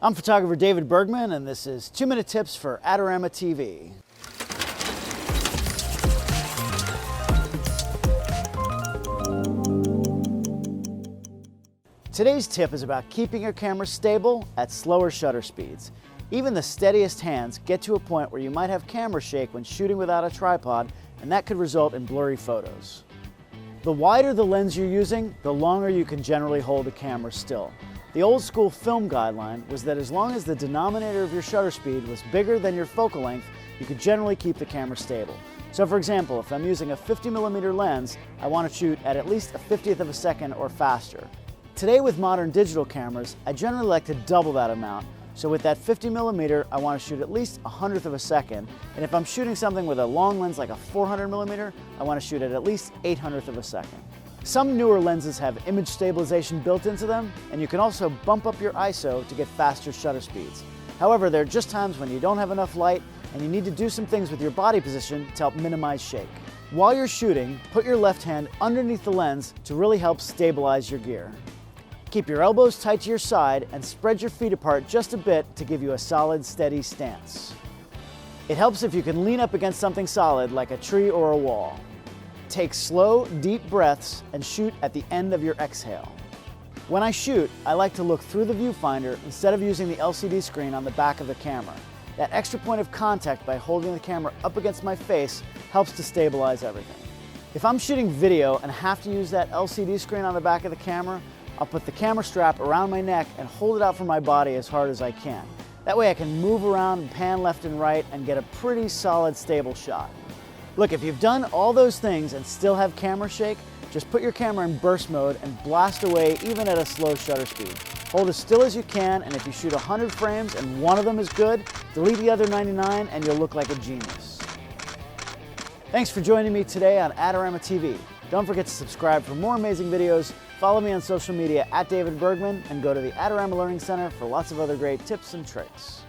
I'm photographer David Bergman, and this is 2-minute tips for Adorama TV. Today's tip is about keeping your camera stable at slower shutter speeds. Even the steadiest hands get to a point where you might have camera shake when shooting without a tripod, and that could result in blurry photos. The wider the lens you're using, the longer you can generally hold the camera still. The old school film guideline was that as long as the denominator of your shutter speed was bigger than your focal length, you could generally keep the camera stable. So for example, if I'm using a 50mm lens, I want to shoot at least a 50th of a second or faster. Today with modern digital cameras, I generally like to double that amount. So with that 50mm, I want to shoot at least 100th of a second. And if I'm shooting something with a long lens like a 400mm, I want to shoot at least 800th of a second. Some newer lenses have image stabilization built into them, and you can also bump up your ISO to get faster shutter speeds. However, there are just times when you don't have enough light and you need to do some things with your body position to help minimize shake. While you're shooting, put your left hand underneath the lens to really help stabilize your gear. Keep your elbows tight to your side and spread your feet apart just a bit to give you a solid, steady stance. It helps if you can lean up against something solid like a tree or a wall. Take slow, deep breaths and shoot at the end of your exhale. When I shoot, I like to look through the viewfinder instead of using the LCD screen on the back of the camera. That extra point of contact by holding the camera up against my face helps to stabilize everything. If I'm shooting video and have to use that LCD screen on the back of the camera, I'll put the camera strap around my neck and hold it out from my body as hard as I can. That way I can move around and pan left and right and get a pretty solid, stable shot. Look, if you've done all those things and still have camera shake, just put your camera in burst mode and blast away even at a slow shutter speed. Hold as still as you can, and if you shoot 100 frames and one of them is good, delete the other 99 and you'll look like a genius. Thanks for joining me today on Adorama TV. Don't forget to subscribe for more amazing videos, follow me on social media @David Bergman, and go to the Adorama Learning Center for lots of other great tips and tricks.